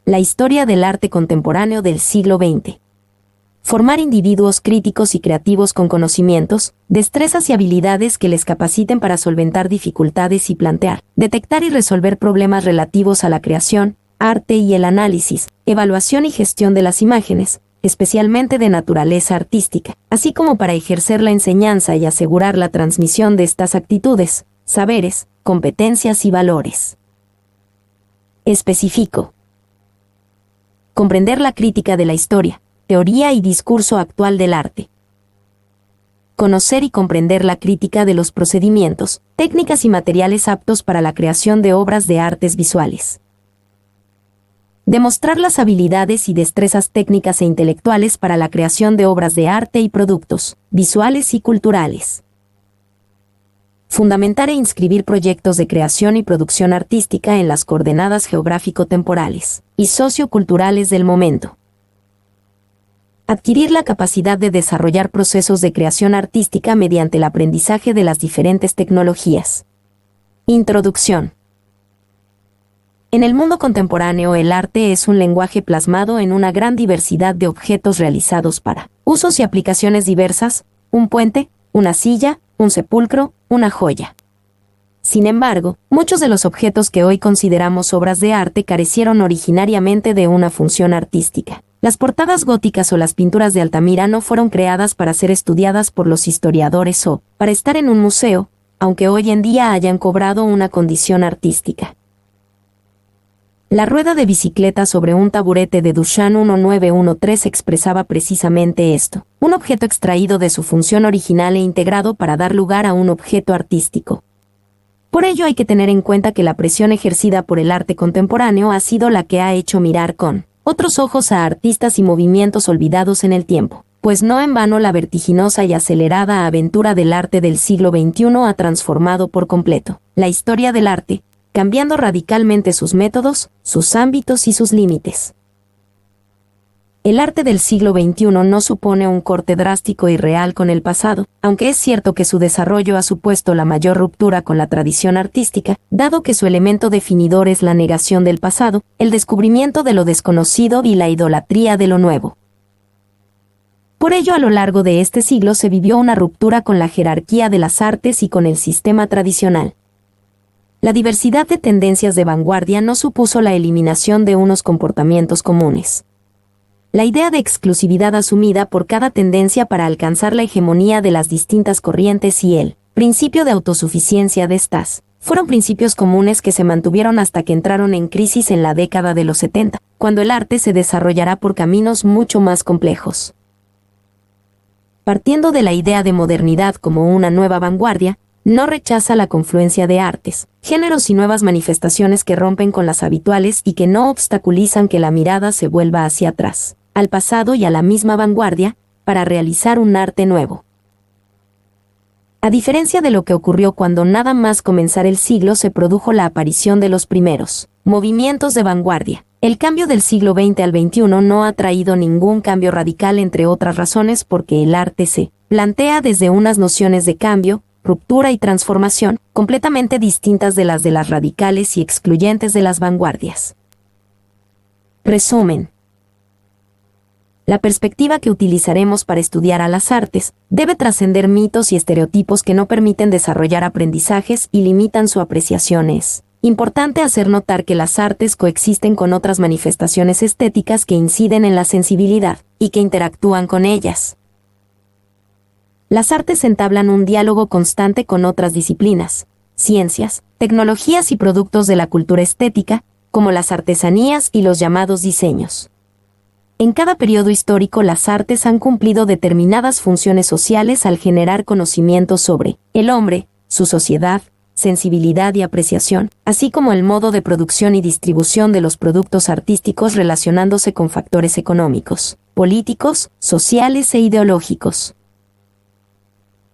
La historia del arte contemporáneo del siglo XX. Formar individuos críticos y creativos con conocimientos, destrezas y habilidades que les capaciten para solventar dificultades y plantear, detectar y resolver problemas relativos a la creación, arte y el análisis, evaluación y gestión de las imágenes, especialmente de naturaleza artística, así como para ejercer la enseñanza y asegurar la transmisión de estas actitudes, saberes, competencias y valores. Especifico. Comprender la crítica de la historia, teoría y discurso actual del arte. Conocer y comprender la crítica de los procedimientos, técnicas y materiales aptos para la creación de obras de artes visuales. Demostrar las habilidades y destrezas técnicas e intelectuales para la creación de obras de arte y productos, visuales y culturales. Fundamentar e inscribir proyectos de creación y producción artística en las coordenadas geográfico-temporales y socioculturales del momento. Adquirir la capacidad de desarrollar procesos de creación artística mediante el aprendizaje de las diferentes tecnologías. Introducción. En el mundo contemporáneo, el arte es un lenguaje plasmado en una gran diversidad de objetos realizados para usos y aplicaciones diversas, un puente, una silla, un sepulcro, una joya. Sin embargo, muchos de los objetos que hoy consideramos obras de arte carecieron originariamente de una función artística. Las portadas góticas o las pinturas de Altamira no fueron creadas para ser estudiadas por los historiadores o para estar en un museo, aunque hoy en día hayan cobrado una condición artística. La rueda de bicicleta sobre un taburete de Duchamp 1913 expresaba precisamente esto, un objeto extraído de su función original e integrado para dar lugar a un objeto artístico. Por ello hay que tener en cuenta que la presión ejercida por el arte contemporáneo ha sido la que ha hecho mirar con otros ojos a artistas y movimientos olvidados en el tiempo, pues no en vano la vertiginosa y acelerada aventura del arte del siglo XXI ha transformado por completo la historia del arte, cambiando radicalmente sus métodos, sus ámbitos y sus límites. El arte del siglo XXI no supone un corte drástico y real con el pasado, aunque es cierto que su desarrollo ha supuesto la mayor ruptura con la tradición artística, dado que su elemento definidor es la negación del pasado, el descubrimiento de lo desconocido y la idolatría de lo nuevo. Por ello, a lo largo de este siglo se vivió una ruptura con la jerarquía de las artes y con el sistema tradicional. La diversidad de tendencias de vanguardia no supuso la eliminación de unos comportamientos comunes. La idea de exclusividad asumida por cada tendencia para alcanzar la hegemonía de las distintas corrientes y el principio de autosuficiencia de estas, fueron principios comunes que se mantuvieron hasta que entraron en crisis en la década de los 70, cuando el arte se desarrollará por caminos mucho más complejos. Partiendo de la idea de modernidad como una nueva vanguardia, no rechaza la confluencia de artes, géneros y nuevas manifestaciones que rompen con las habituales y que no obstaculizan que la mirada se vuelva hacia atrás, al pasado y a la misma vanguardia, para realizar un arte nuevo. A diferencia de lo que ocurrió cuando nada más comenzar el siglo se produjo la aparición de los primeros movimientos de vanguardia. El cambio del siglo XX al XXI no ha traído ningún cambio radical, entre otras razones porque el arte se plantea desde unas nociones de cambio, ruptura y transformación, completamente distintas de las radicales y excluyentes de las vanguardias. Resumen. La perspectiva que utilizaremos para estudiar a las artes debe trascender mitos y estereotipos que no permiten desarrollar aprendizajes y limitan su apreciación. Es importante hacer notar que las artes coexisten con otras manifestaciones estéticas que inciden en la sensibilidad y que interactúan con ellas. Las artes entablan un diálogo constante con otras disciplinas, ciencias, tecnologías y productos de la cultura estética, como las artesanías y los llamados diseños. En cada periodo histórico las artes han cumplido determinadas funciones sociales al generar conocimientos sobre el hombre, su sociedad, sensibilidad y apreciación, así como el modo de producción y distribución de los productos artísticos relacionándose con factores económicos, políticos, sociales e ideológicos.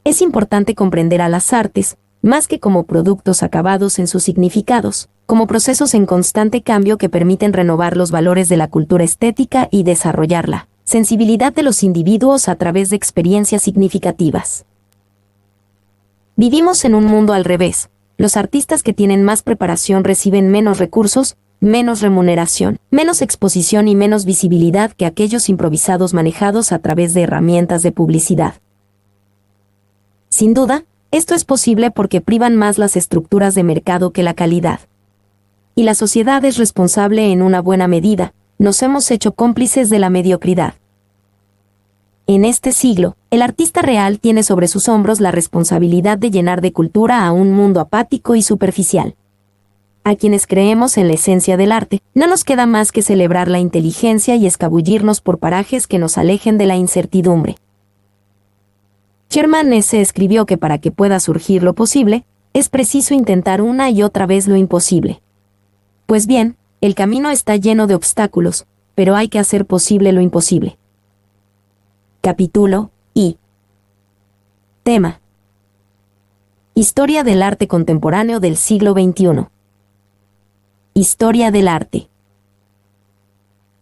Es importante comprender a las artes, más que como productos acabados en sus significados, como procesos en constante cambio que permiten renovar los valores de la cultura estética y desarrollar la sensibilidad de los individuos a través de experiencias significativas. Vivimos en un mundo al revés. Los artistas que tienen más preparación reciben menos recursos, menos remuneración, menos exposición y menos visibilidad que aquellos improvisados manejados a través de herramientas de publicidad. Sin duda, esto es posible porque privan más las estructuras de mercado que la calidad. Y la sociedad es responsable en una buena medida, nos hemos hecho cómplices de la mediocridad. En este siglo, el artista real tiene sobre sus hombros la responsabilidad de llenar de cultura a un mundo apático y superficial. A quienes creemos en la esencia del arte, no nos queda más que celebrar la inteligencia y escabullirnos por parajes que nos alejen de la incertidumbre. Sherman S. escribió que para que pueda surgir lo posible, es preciso intentar una y otra vez lo imposible. Pues bien, el camino está lleno de obstáculos, pero hay que hacer posible lo imposible. Capítulo I. Tema: Historia del arte contemporáneo del siglo XXI. Historia del arte.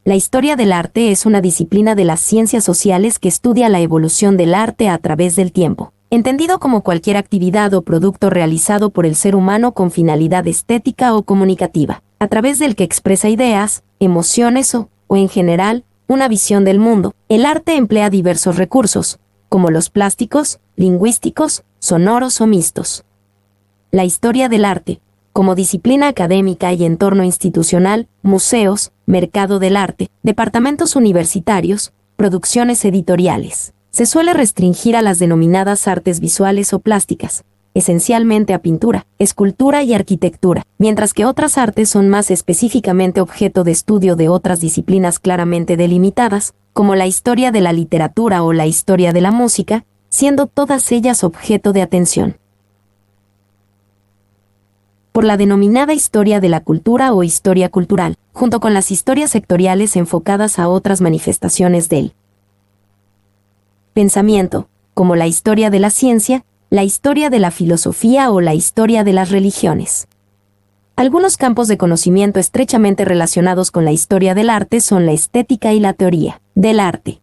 La historia del arte es una disciplina de las ciencias sociales que estudia la evolución del arte a través del tiempo, entendido como cualquier actividad o producto realizado por el ser humano con finalidad estética o comunicativa, a través del que expresa ideas, emociones o, en general, una visión del mundo. El arte emplea diversos recursos, como los plásticos, lingüísticos, sonoros o mixtos. La historia del arte, como disciplina académica y entorno institucional, museos, mercado del arte, departamentos universitarios, producciones editoriales, se suele restringir a las denominadas artes visuales o plásticas, esencialmente a pintura, escultura y arquitectura, mientras que otras artes son más específicamente objeto de estudio de otras disciplinas claramente delimitadas, como la historia de la literatura o la historia de la música, siendo todas ellas objeto de atención por la denominada historia de la cultura o historia cultural, junto con las historias sectoriales enfocadas a otras manifestaciones del pensamiento, como la historia de la ciencia, la historia de la filosofía o la historia de las religiones. Algunos campos de conocimiento estrechamente relacionados con la historia del arte son la estética y la teoría del arte.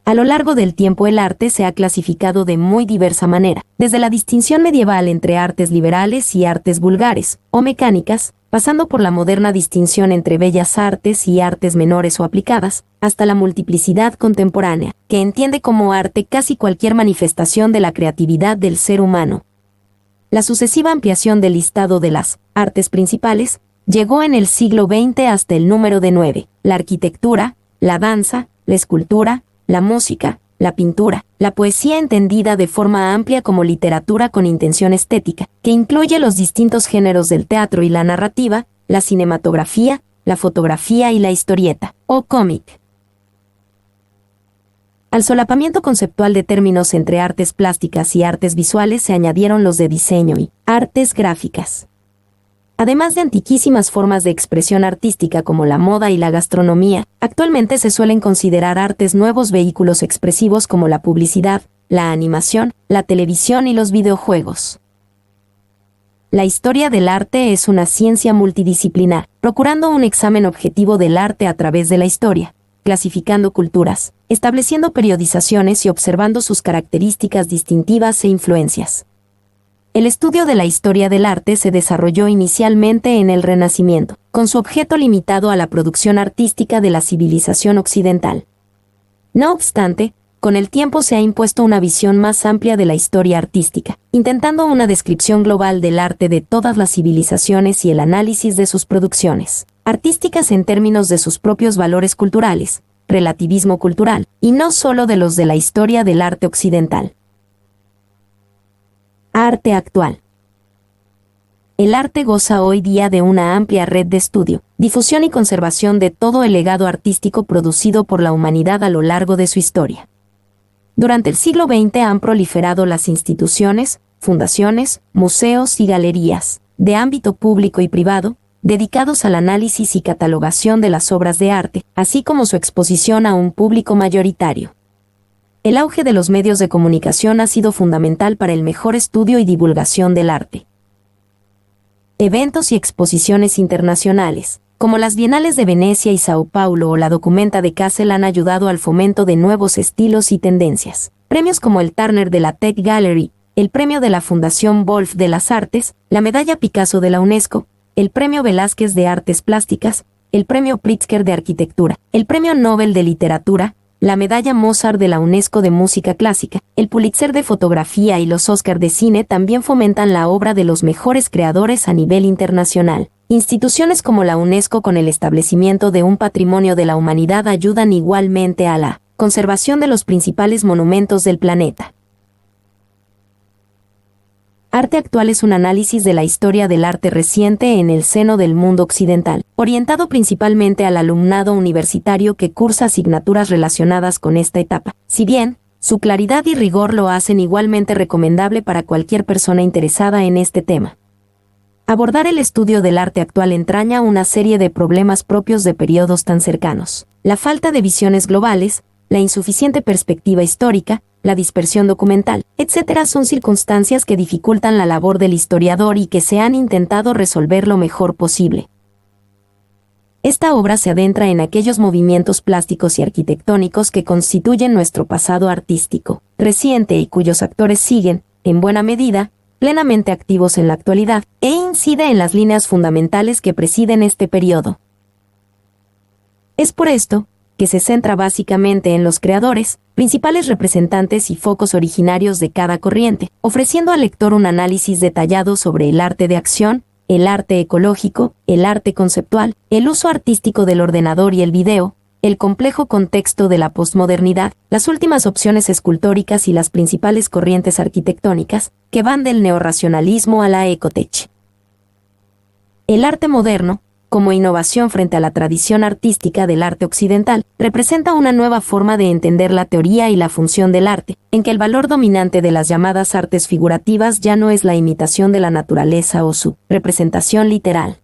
A lo largo del tiempo el arte se ha clasificado de muy diversa manera, desde la distinción medieval entre artes liberales y artes vulgares, o mecánicas, pasando por la moderna distinción entre bellas artes y artes menores o aplicadas, hasta la multiplicidad contemporánea, que entiende como arte casi cualquier manifestación de la creatividad del ser humano. La sucesiva ampliación del listado de las artes principales llegó en el siglo XX hasta el número de 9, la arquitectura, la danza, la escultura, la música, la pintura, la poesía entendida de forma amplia como literatura con intención estética, que incluye los distintos géneros del teatro y la narrativa, la cinematografía, la fotografía y la historieta, o cómic. Al solapamiento conceptual de términos entre artes plásticas y artes visuales se añadieron los de diseño y artes gráficas. Además de antiquísimas formas de expresión artística como la moda y la gastronomía, actualmente se suelen considerar artes nuevos vehículos expresivos como la publicidad, la animación, la televisión y los videojuegos. La historia del arte es una ciencia multidisciplinar, procurando un examen objetivo del arte a través de la historia, clasificando culturas, estableciendo periodizaciones y observando sus características distintivas e influencias. El estudio de la historia del arte se desarrolló inicialmente en el Renacimiento, con su objeto limitado a la producción artística de la civilización occidental. No obstante, con el tiempo se ha impuesto una visión más amplia de la historia artística, intentando una descripción global del arte de todas las civilizaciones y el análisis de sus producciones artísticas en términos de sus propios valores culturales, relativismo cultural, y no solo de los de la historia del arte occidental. Arte actual. El arte goza hoy día de una amplia red de estudio, difusión y conservación de todo el legado artístico producido por la humanidad a lo largo de su historia. Durante el siglo XX han proliferado las instituciones, fundaciones, museos y galerías, de ámbito público y privado, dedicados al análisis y catalogación de las obras de arte, así como su exposición a un público mayoritario. El auge de los medios de comunicación ha sido fundamental para el mejor estudio y divulgación del arte. Eventos y exposiciones internacionales, como las Bienales de Venecia y Sao Paulo o la Documenta de Kassel han ayudado al fomento de nuevos estilos y tendencias. Premios como el Turner de la Tate Gallery, el Premio de la Fundación Wolf de las Artes, la Medalla Picasso de la UNESCO, el Premio Velázquez de Artes Plásticas, el Premio Pritzker de Arquitectura, el Premio Nobel de Literatura, la Medalla Mozart de la UNESCO de Música Clásica, el Pulitzer de Fotografía y los Oscar de Cine también fomentan la obra de los mejores creadores a nivel internacional. Instituciones como la UNESCO con el establecimiento de un patrimonio de la humanidad ayudan igualmente a la conservación de los principales monumentos del planeta. Arte actual es un análisis de la historia del arte reciente en el seno del mundo occidental, orientado principalmente al alumnado universitario que cursa asignaturas relacionadas con esta etapa. Si bien, su claridad y rigor lo hacen igualmente recomendable para cualquier persona interesada en este tema. Abordar el estudio del arte actual entraña una serie de problemas propios de periodos tan cercanos. La falta de visiones globales, la insuficiente perspectiva histórica, la dispersión documental, etc. son circunstancias que dificultan la labor del historiador y que se han intentado resolver lo mejor posible. Esta obra se adentra en aquellos movimientos plásticos y arquitectónicos que constituyen nuestro pasado artístico reciente y cuyos actores siguen, en buena medida, plenamente activos en la actualidad, e incide en las líneas fundamentales que presiden este periodo. Es por esto que se centra básicamente en los creadores, principales representantes y focos originarios de cada corriente, ofreciendo al lector un análisis detallado sobre el arte de acción, el arte ecológico, el arte conceptual, el uso artístico del ordenador y el video, el complejo contexto de la posmodernidad, las últimas opciones escultóricas y las principales corrientes arquitectónicas, que van del neorracionalismo a la ecotech. El arte moderno, como innovación frente a la tradición artística del arte occidental, representa una nueva forma de entender la teoría y la función del arte, en que el valor dominante de las llamadas artes figurativas ya no es la imitación de la naturaleza o su representación literal.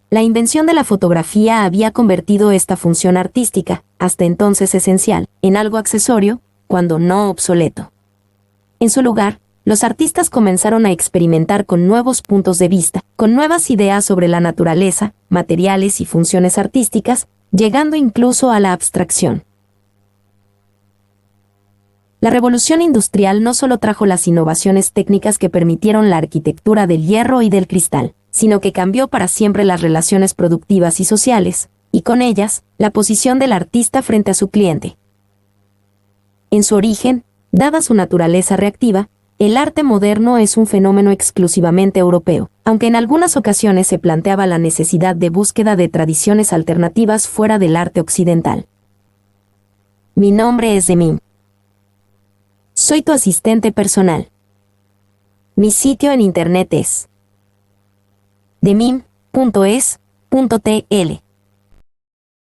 La invención de la fotografía había convertido esta función artística, hasta entonces esencial, en algo accesorio, cuando no obsoleto. En su lugar, los artistas comenzaron a experimentar con nuevos puntos de vista, con nuevas ideas sobre la naturaleza, materiales y funciones artísticas, llegando incluso a la abstracción. La revolución industrial no solo trajo las innovaciones técnicas que permitieron la arquitectura del hierro y del cristal, sino que cambió para siempre las relaciones productivas y sociales, y con ellas, la posición del artista frente a su cliente. En su origen, dada su naturaleza reactiva, el arte moderno es un fenómeno exclusivamente europeo, aunque en algunas ocasiones se planteaba la necesidad de búsqueda de tradiciones alternativas fuera del arte occidental. Mi nombre es Demim. Soy tu asistente personal. Mi sitio en internet es demim.es.tl.